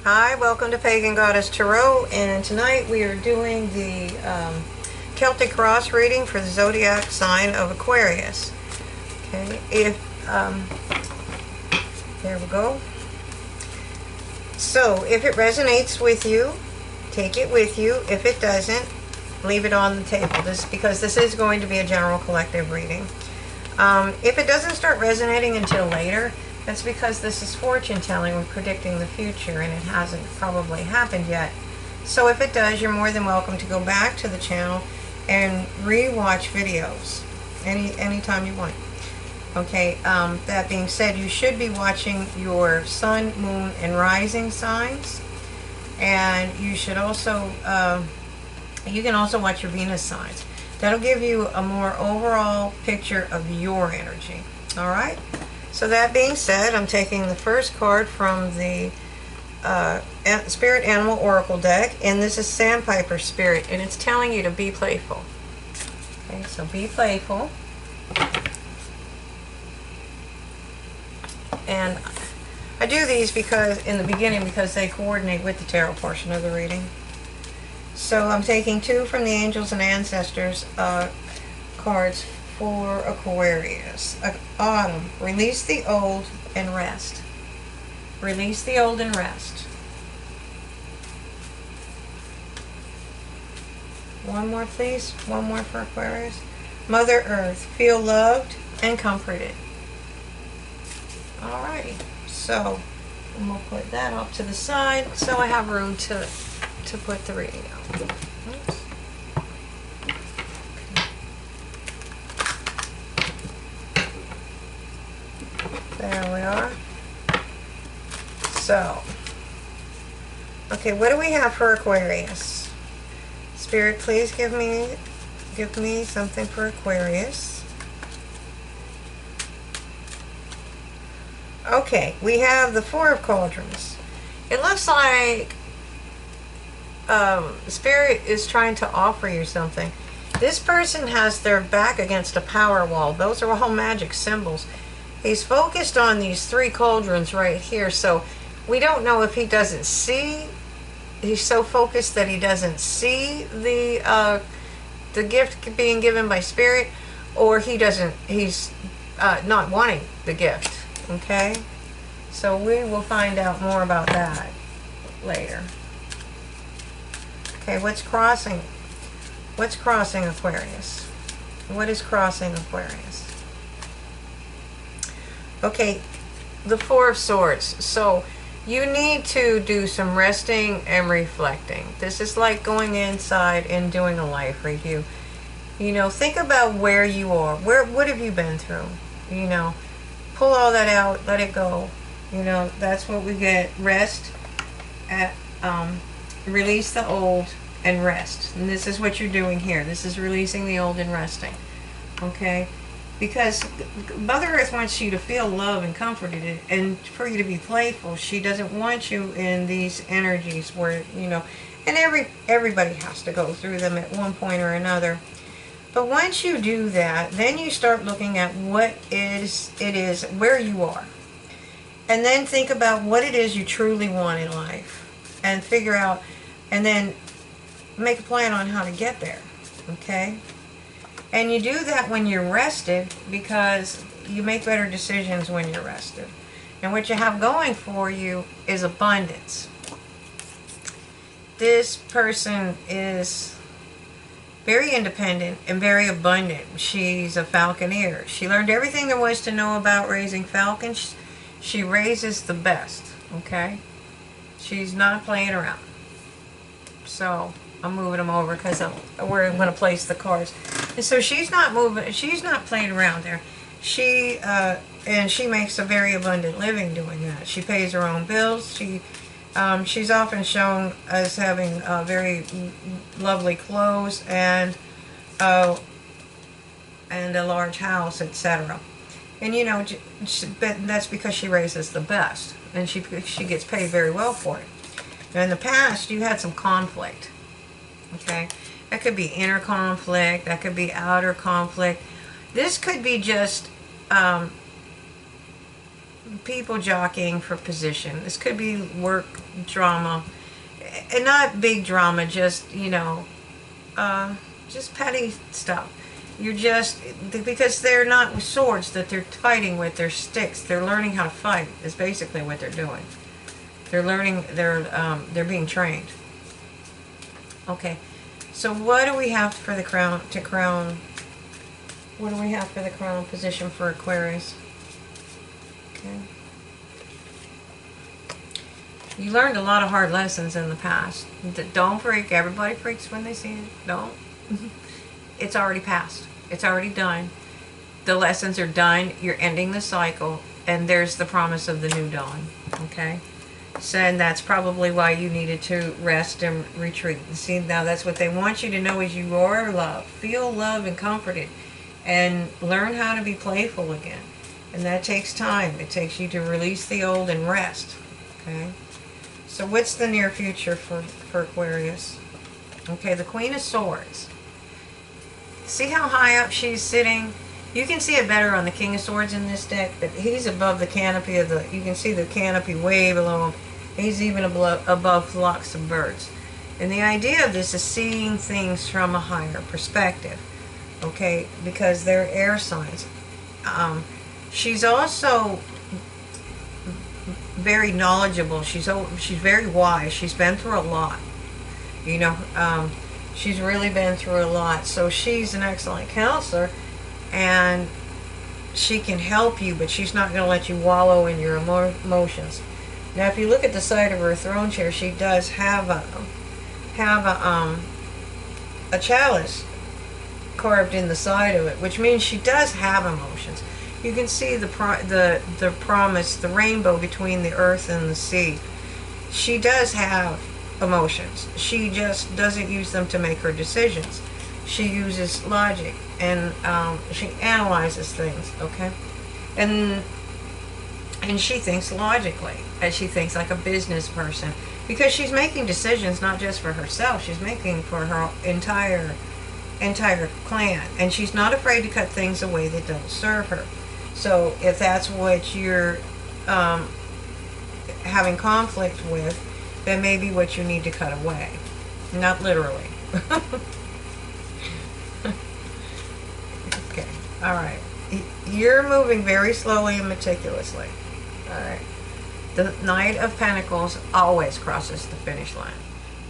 Hi, welcome to Pagan Goddess Tarot, and tonight we are doing the Celtic cross reading for the zodiac sign of Aquarius. Okay, there we go. So, if it resonates with you, take it with you. If it doesn't, leave it on the table. Because this is going to be a general collective reading. If it doesn't start resonating until later, that's because this is fortune telling. We're predicting the future, and it hasn't probably happened yet. So if it does, you're more than welcome to go back to the channel and re-watch videos anytime you want. Okay, that being said, you should be watching your sun, moon, and rising signs. And you should also, you can also watch your Venus signs. That'll give you a more overall picture of your energy. Alright? So that being said, I'm taking the first card from the Spirit Animal Oracle deck, and this is Sandpiper Spirit, and it's telling you to be playful. Okay, so be playful. And I do these because in the beginning because they coordinate with the tarot portion of the reading. So I'm taking two from the Angels and Ancestors cards for Aquarius. Autumn. Release the old and rest. Release the old and rest. One more, please. One more for Aquarius. Mother Earth. Feel loved and comforted. Alrighty. So I'm going to put that off to the side so I have room to put the reading out. Oops. There we are. So, okay, what do we have for Aquarius? Spirit, please give me something for Aquarius. Okay, we have the Four of Cauldrons. It looks like Spirit is trying to offer you something. This person has their back against a power wall. Those are all magic symbols. He's focused on these three cauldrons right here, so we don't know if he doesn't see. He's so focused that he doesn't see the gift being given by Spirit, or he's not wanting the gift. Okay, so we will find out more about that later. Okay, what's crossing Aquarius? What is crossing Aquarius? Okay, the Four of Swords. So you need to do some resting and reflecting. This is like going inside and doing a life review. You know, think about where you are. What have you been through? You know, pull all that out, let it go. You know, that's what we get. Rest, release the old and rest. And this is what you're doing here. This is releasing the old and resting. Okay? Because Mother Earth wants you to feel love and comforted and for you to be playful. She doesn't want you in these energies where, you know, and everybody has to go through them at one point or another. But once you do that, then you start looking at what it is where you are. And then think about what it is you truly want in life. And figure out, and then make a plan on how to get there. Okay? And you do that when you're rested, because you make better decisions when you're rested. And what you have going for you is abundance. This person is very independent and very abundant. She's a falconer. She learned everything there was to know about raising falcons. She raises the best, okay? She's not playing around. So I'm moving them over because we're going to place the cards. And so she's not moving. She's not playing around there. And she makes a very abundant living doing that. She pays her own bills. She's often shown as having very lovely clothes and a large house, etc. And you know, that's because she raises the best, and she gets paid very well for it. Now, in the past, you had some conflict. Okay, that could be inner conflict. That could be outer conflict. This could be just people jockeying for position. This could be work drama, and not big drama, just, you know, just petty stuff. You're just, because they're not with swords that they're fighting with, they're sticks. They're learning how to fight is basically what they're doing. They're learning, they're being trained. Okay, so what do we have for the crown, what do we have for the crown position for Aquarius? Okay. You learned a lot of hard lessons in the past. Don't freak. Everybody freaks when they see it. Don't. It's already passed. It's already done. The lessons are done. You're ending the cycle. And there's the promise of the new dawn. Okay? So, and that's probably why you needed to rest and retreat. See, now that's what they want you to know is you are loved. Feel loved and comforted. And learn how to be playful again. And that takes time. It takes you to release the old and rest. Okay? So what's the near future for Aquarius? Okay, the Queen of Swords. See how high up she's sitting? You can see it better on the King of Swords in this deck, but he's above the canopy of the, you can see the canopy way below him. He's even above flocks of birds. And the idea of this is seeing things from a higher perspective. Okay, because they're air signs. She's also very knowledgeable. She's very wise. She's been through a lot. You know, she's really been through a lot. So she's an excellent counselor, and she can help you, but she's not going to let you wallow in your emotions. Now, if you look at the side of her throne chair, she does have a chalice carved in the side of it, which means she does have emotions. You can see the promise, the rainbow between the earth and the sea. She does have emotions. She just doesn't use them to make her decisions. She uses logic, and she analyzes things, okay? And she thinks logically, and she thinks like a business person, because she's making decisions not just for herself, she's making for her entire clan, and she's not afraid to cut things away that don't serve her. So if that's what you're having conflict with, that may be what you need to cut away. Not literally. Okay, alright. You're moving very slowly and meticulously. Alright. The Knight of Pentacles always crosses the finish line.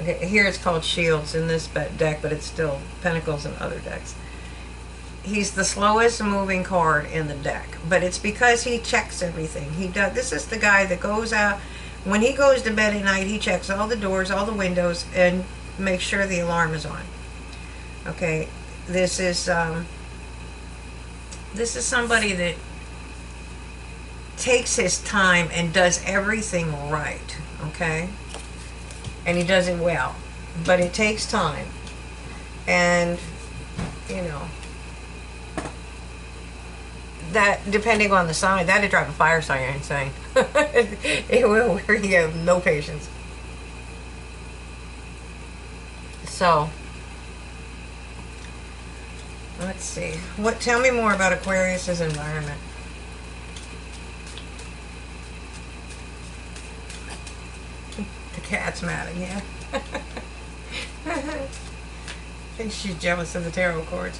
Okay, here it's called Shields in this deck, but it's still Pentacles in other decks. He's the slowest moving card in the deck, but it's because he checks everything. He does. This is the guy that goes out when he goes to bed at night. He checks all the doors, all the windows, and makes sure the alarm is on. Okay, this is somebody that takes his time and does everything right. Okay, and he does it well, but it takes time, and you know. That, depending on the sign, that'd drive a fire sign insane. It will, where you have no patience. So, let's see. Tell me more about Aquarius's environment. The cat's mad again. I think she's jealous of the tarot cards.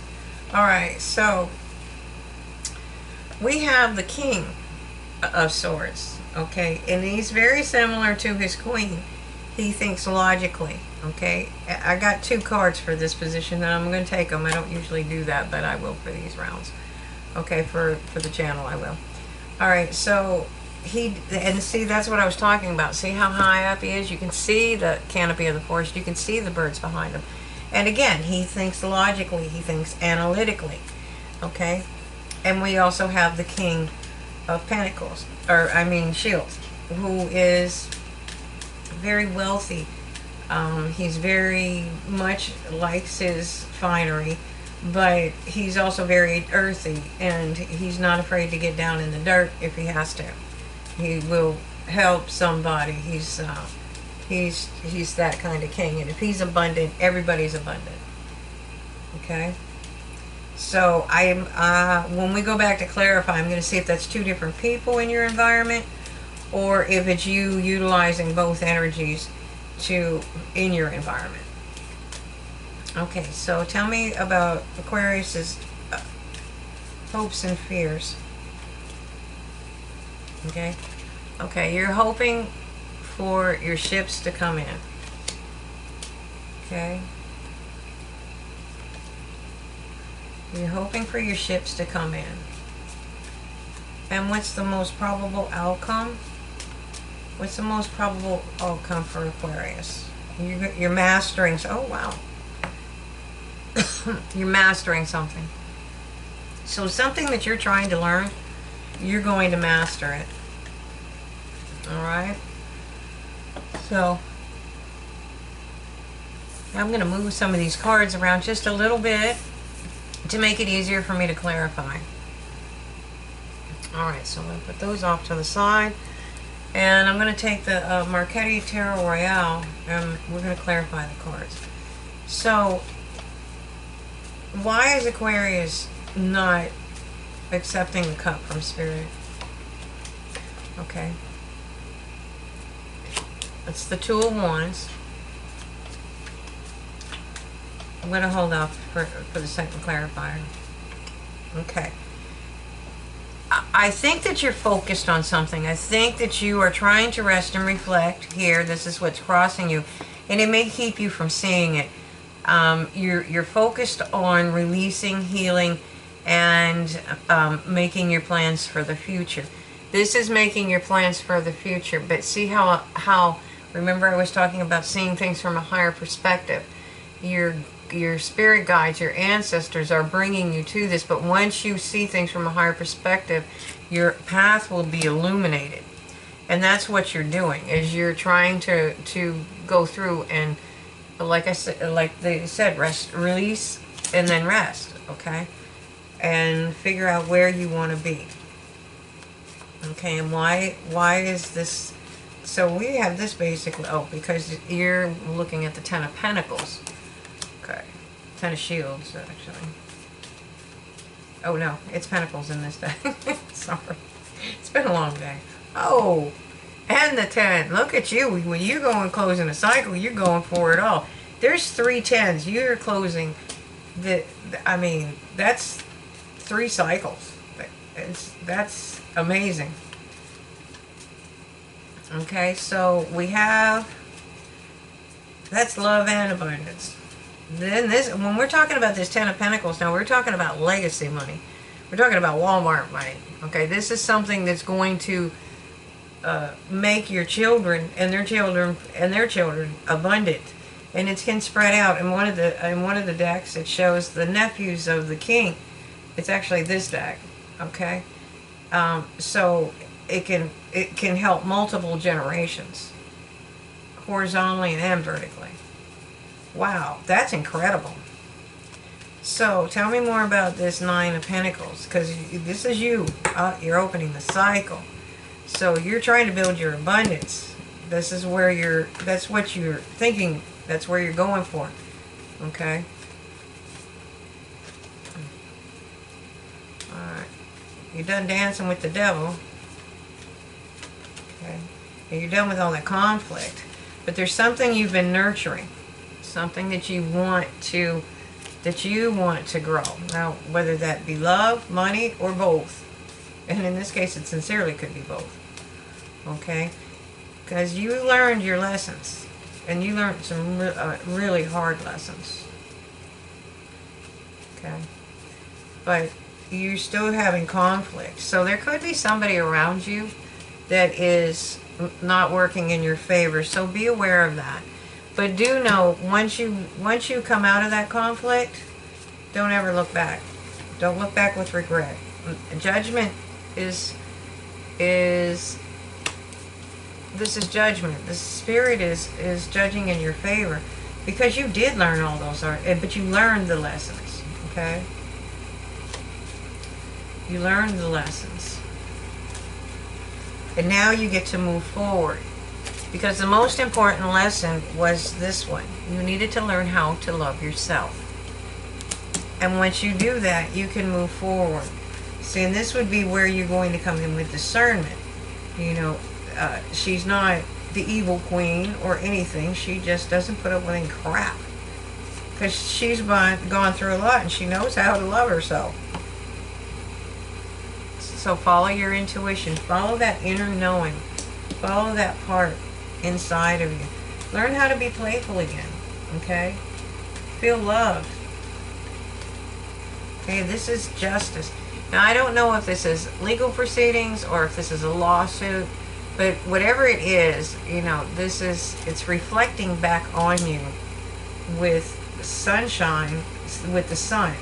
Alright, so we have the King of Swords, okay, and he's very similar to his Queen. He thinks logically, okay. I got 2 cards for this position, and I'm going to take them. I don't usually do that, but I will for these rounds. Okay, for the channel, I will. Alright, so and see, that's what I was talking about. See how high up he is? You can see the canopy of the forest. You can see the birds behind him. And again, he thinks logically. He thinks analytically, okay. And we also have the King of Pentacles, Shields, who is very wealthy. He's very much likes his finery, but he's also very earthy, and he's not afraid to get down in the dirt if he has to. He will help somebody. He's that kind of king, and if he's abundant, everybody's abundant. Okay. So when we go back to clarify, I'm going to see if that's two different people in your environment, or if it's you utilizing both energies in your environment. Okay, so tell me about Aquarius's hopes and fears. Okay, you're hoping for your ships to come in. Okay, you're hoping for your ships to come in. And what's the most probable outcome? What's the most probable outcome for Aquarius? You're mastering. Oh, wow. You're mastering something. So something that you're trying to learn, you're going to master it. All right? So I'm going to move some of these cards around just a little bit to make it easier for me to clarify. All right, so I'm going to put those off to the side. And I'm going to take the Marquetti Tarot Royale, and we're going to clarify the cards. So, why is Aquarius not accepting the cup from Spirit? Okay. It's the Two of Wands. I'm going to hold off for the second clarifier. Okay. I think that you're focused on something. I think that you are trying to rest and reflect here. This is what's crossing you. And it may keep you from seeing it. You're focused on releasing, healing, and making your plans for the future. This is making your plans for the future. But see how remember I was talking about seeing things from a higher perspective. Your spirit guides, your ancestors are bringing you to this, but once you see things from a higher perspective, your path will be illuminated. And that's what you're doing, is you're trying to go through and, like I said, like they said, rest, release, and then rest, okay? And figure out where you want to be. Okay, and why is this? So we have this basically, because you're looking at the Ten of Pentacles. Okay, Ten of Shields, actually. Oh no, it's Pentacles in this deck. Sorry. It's been a long day. Oh, and the 10. Look at you. When you're going closing a cycle, you're going for it all. There's 3 10s. You're closing I mean, that's 3 cycles. That's amazing. Okay, so we have, that's love and abundance. Then when we're talking about this 10 of Pentacles, now we're talking about legacy money. We're talking about Walmart money. Okay, this is something that's going to make your children and their children and their children abundant, and it can spread out. In one of the decks, it shows the nephews of the king. It's actually this deck. Okay, so it can help multiple generations, horizontally and vertically. Wow, that's incredible. So tell me more about this 9 of Pentacles, because this is you. You're opening the cycle. So you're trying to build your abundance. This is where that's what you're thinking. That's where you're going for. Okay? Alright. You're done dancing with the devil. Okay? And you're done with all that conflict. But there's something you've been nurturing. Something that you want to grow. Now, whether that be love, money, or both. And in this case, it sincerely could be both. Okay? Because you learned your lessons. And you learned some really hard lessons. Okay? But you're still having conflict. So there could be somebody around you that is not working in your favor. So be aware of that. But do know, once you come out of that conflict, don't ever look back. Don't look back with regret. Judgment is this is judgment. The spirit is judging in your favor, because you did learn all those, but you learned the lessons. Okay? You learned the lessons, and now you get to move forward. Because the most important lesson was this one. You needed to learn how to love yourself. And once you do that, you can move forward. See, and this would be where you're going to come in with discernment. You know, she's not the evil queen or anything. She just doesn't put up with any crap. Because she's gone through a lot and she knows how to love herself. So follow your intuition. Follow that inner knowing. Follow that part inside of you. Learn how to be playful again. Okay? Feel loved. Okay, this is justice. Now, I don't know if this is legal proceedings or if this is a lawsuit, but whatever it is, you know, it's reflecting back on you with sunshine, with the sun.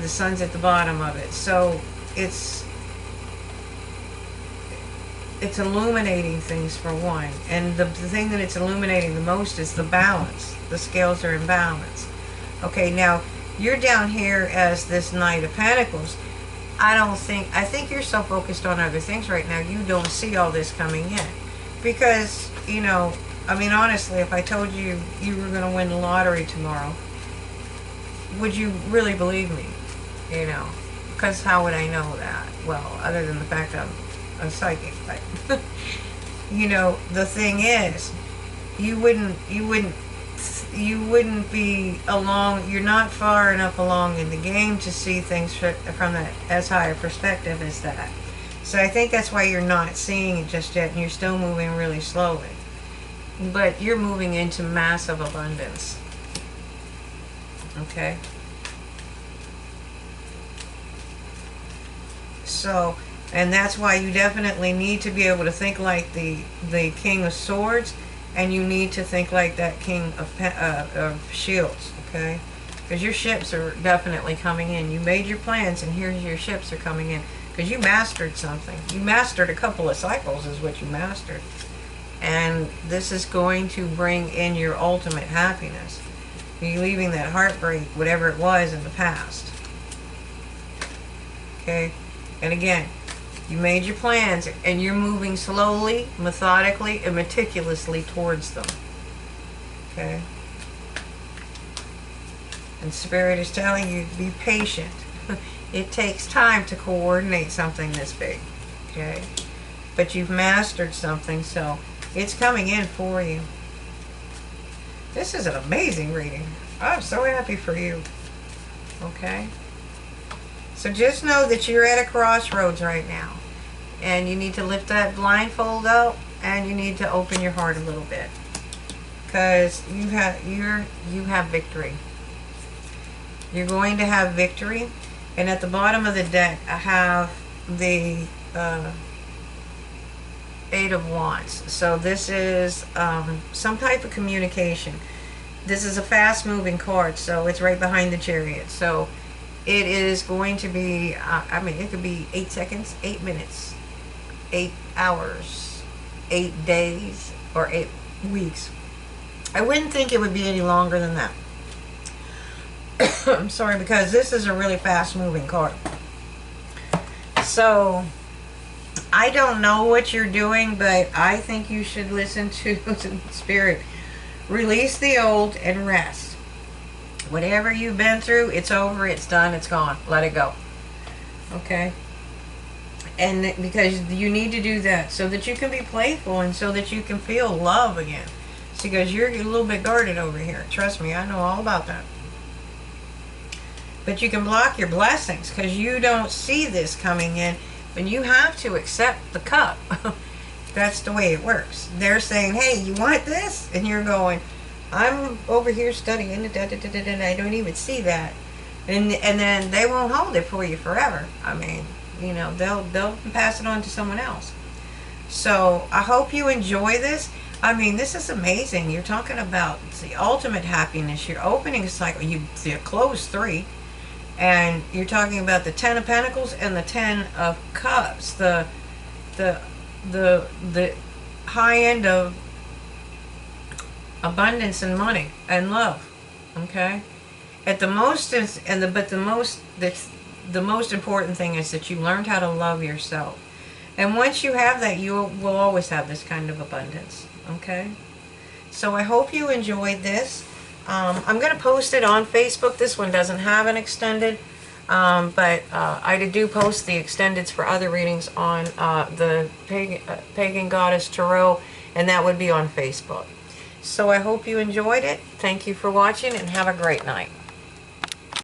The sun's at the bottom of it. So it's illuminating things for one. And the thing that it's illuminating the most is the balance. The scales are in balance. Okay, now you're down here as this Knight of Pentacles. I think you're so focused on other things right now, you don't see all this coming in. Because, you know, I mean, honestly, if I told you you were going to win the lottery tomorrow, would you really believe me? You know, because how would I know that? Well, other than the fact that I'm psychic, but, you know, the thing is, you wouldn't be along, you're not far enough along in the game to see things from that as high a perspective as that. So I think that's why you're not seeing it just yet, and you're still moving really slowly. But you're moving into massive abundance. Okay? So, and that's why you definitely need to be able to think like the King of Swords, and you need to think like that King of Shields, okay? Because your ships are definitely coming in. You made your plans, and here's your ships are coming in. Because you mastered something. You mastered a couple of cycles is what you mastered. And this is going to bring in your ultimate happiness. You're leaving that heartbreak, whatever it was, in the past. Okay? And again, you made your plans, and you're moving slowly, methodically, and meticulously towards them. Okay? And Spirit is telling you to be patient. It takes time to coordinate something this big. Okay? But you've mastered something, so it's coming in for you. This is an amazing reading. I'm so happy for you. Okay? So just know that you're at a crossroads right now. And you need to lift that blindfold up, and you need to open your heart a little bit. Because you have victory. You're going to have victory. And at the bottom of the deck, I have the Eight of Wands. So this is some type of communication. This is a fast-moving card, so it's right behind the Chariot. So it is going to be, I mean, it could be 8 seconds, 8 minutes, 8 hours, 8 days, or 8 weeks. I wouldn't think it would be any longer than that. I'm sorry, because this is a really fast-moving card. So I don't know what you're doing, but I think you should listen to Spirit. Release the old and rest. Whatever you've been through, it's over, it's done, it's gone. Let it go. Okay? And because you need to do that so that you can be playful and so that you can feel love again. See, because you're a little bit guarded over here. Trust me, I know all about that. But you can block your blessings because you don't see this coming in. And you have to accept the cup. That's the way it works. They're saying, hey, you want this? And you're going, I'm over here studying. I don't even see that. And then they won't hold it for you forever. I mean, you know, they'll pass it on to someone else. So I hope you enjoy this. I mean, this is amazing. You're talking about the ultimate happiness. You're opening a cycle. You close 3. And you're talking about the 10 of Pentacles and the 10 of Cups. The high end of abundance and money and love. Okay? At the most the most important thing is that you learned how to love yourself. And once you have that, you will always have this kind of abundance. Okay? So I hope you enjoyed this. I'm going to post it on Facebook. This one doesn't have an extended, but I do post the extendeds for other readings on the Pagan Goddess Tarot, and that would be on Facebook. So I hope you enjoyed it. Thank you for watching, and have a great night.